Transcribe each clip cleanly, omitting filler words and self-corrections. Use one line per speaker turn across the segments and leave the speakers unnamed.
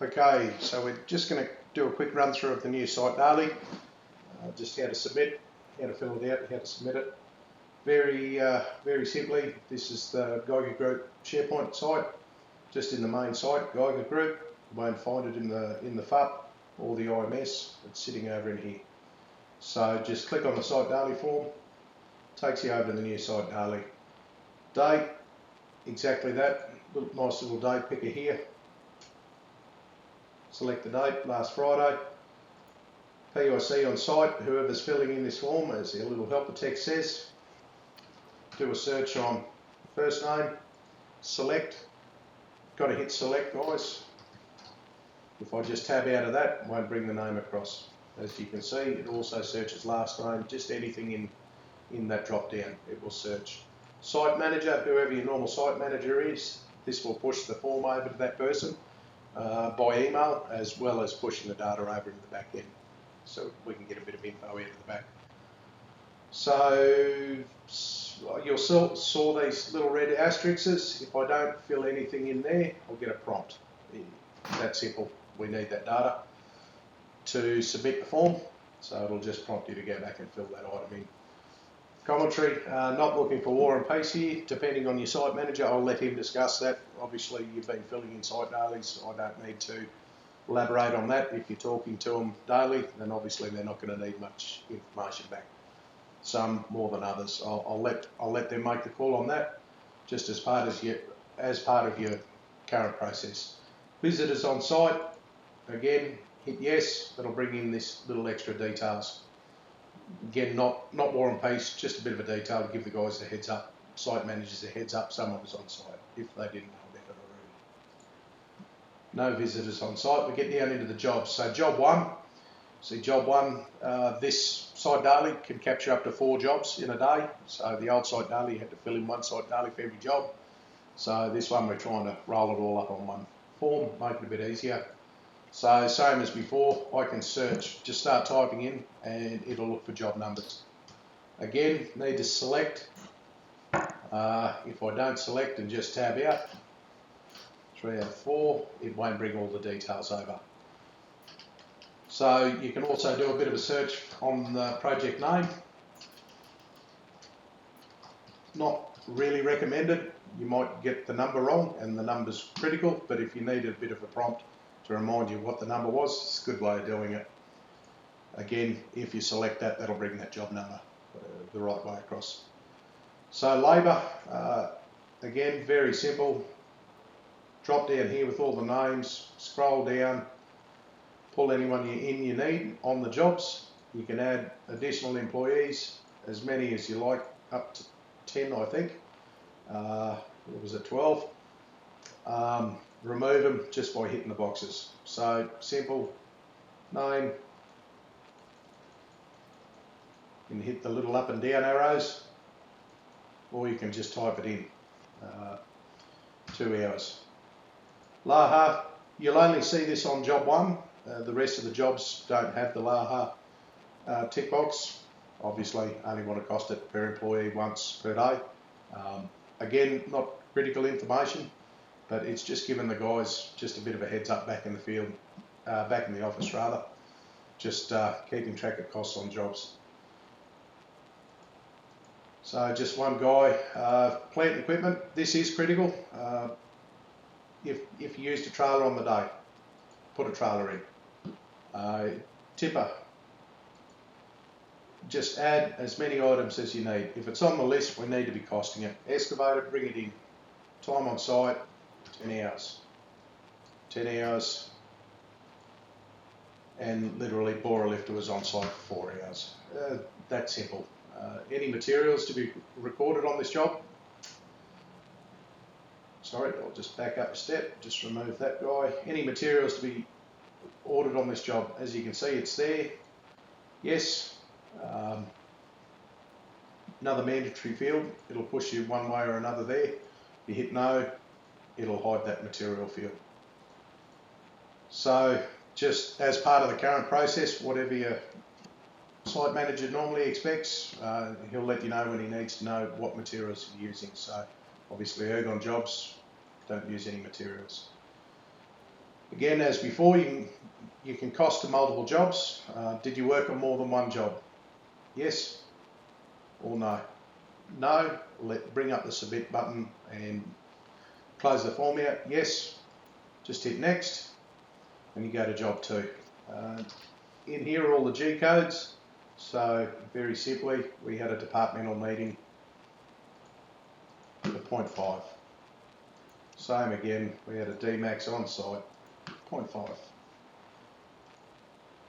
Okay, so we're just going to do a quick run through of the new site daily. Just how to submit, how to fill it out, how to submit it. Very simply, this is the Geiger Group SharePoint site, just in the main site, Geiger Group. You won't find it in the FUP or the IMS. It's sitting over in here. So just click on the site daily form, takes you over to the new site daily. Date, exactly that. Nice little date picker here. Select the date, last Friday. PIC on site, whoever's filling in this form, as the little helper text says. Do a search on first name, select. Got to hit select, guys. If I just tab out of that, it won't bring the name across. As you can see, it also searches last name, just anything in that drop down, it will search. Site manager, whoever your normal site manager is, this will push the form over to that person by email, as well as pushing the data over into the back end, so we can get a bit of info out of the back. So you'll saw these little red asterisks. If I don't fill anything in there, I'll get a prompt. That simple. We need that data to submit the form, so it'll just prompt you to go back and fill that item in. Commentary, not looking for war and peace here. Depending on your site manager, I'll let him discuss that. Obviously, you've been filling in site dailies. I don't need to elaborate on that. If you're talking to them daily, then obviously they're not going to need much information back. Some more than others. I'll let them make the call on that, just as part of your current process. Visitors on site, again, hit yes. That'll bring in this little extra details. Again, not war and peace, just a bit of a detail to give the guys a heads up, site managers a heads up, someone was on site, if they didn't know about it already. No visitors on site. We get down into the jobs. So job one, this site daily can capture up to 4 jobs in a day. So the old site daily, you had to fill in one site daily for every job. So this one, we're trying to roll it all up on one form, make it a bit easier. So same as before, I can search, just start typing in and it'll look for job numbers. Again, need to select. If I don't select and just tab out, 3 out of 4, it won't bring all the details over. So you can also do a bit of a search on the project name. Not really recommended. You might get the number wrong and the number's critical, but if you need a bit of a prompt to remind you what the number was, it's a good way of doing it. Again, if you select that, that'll bring that job number the right way across. So labour, again, very simple. Drop down here with all the names, scroll down, pull anyone you need on the jobs. You can add additional employees, as many as you like, up to 10, I think. What was it, 12? Remove them just by hitting the boxes. So simple, name. You can hit the little up and down arrows, or you can just type it in. 2 hours. Laha, you'll only see this on job 1. The rest of the jobs don't have the Laha tick box. Obviously, only want to cost it per employee once per day. Again, not critical information, but it's just giving the guys just a bit of a heads up back in the field, back in the office rather, just keeping track of costs on jobs. So just one guy, plant equipment, this is critical. If you used a trailer on the day, put a trailer in. Tipper, just add as many items as you need. If it's on the list, we need to be costing it. Excavator, bring it in. Time on site, 10 hours. 10 hours. And literally, borer lifter was on site for 4 hours. That's simple. Any materials to be recorded on this job? Sorry, I'll just back up a step, just remove that guy. Any materials to be ordered on this job? As you can see, it's there. Yes. Another mandatory field, it'll push you one way or another there. You hit no, it'll hide that material field. So just as part of the current process, whatever your site manager normally expects, he'll let you know when he needs to know what materials you're using. So obviously ergon jobs don't use any materials. Again, as before, you can cost to multiple jobs. Did you work on more than one job? Yes or no? No, bring up the submit button and close the form out. Yes, just hit next and you go to job 2. In here are all the G codes. So very simply, we had a departmental meeting for 0.5. Same again, we had a DMAX on site, 0.5.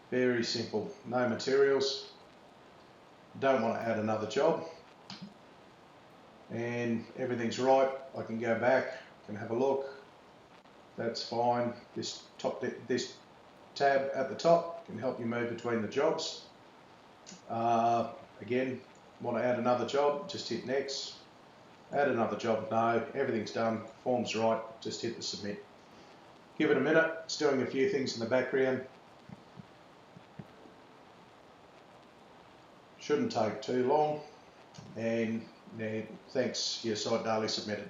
Very simple, no materials. Don't want to add another job. And everything's right. I can go back, can have a look. That's fine. This tab at the top can help you move between the jobs. Again, want to add another job, just hit next. Add another job, no, everything's done, form's right, just hit the submit. Give it a minute, it's doing a few things in the background. Shouldn't take too long, and thanks, your site daily submitted.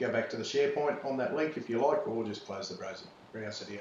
Go back to the SharePoint on that link if you like, or just close the browser again.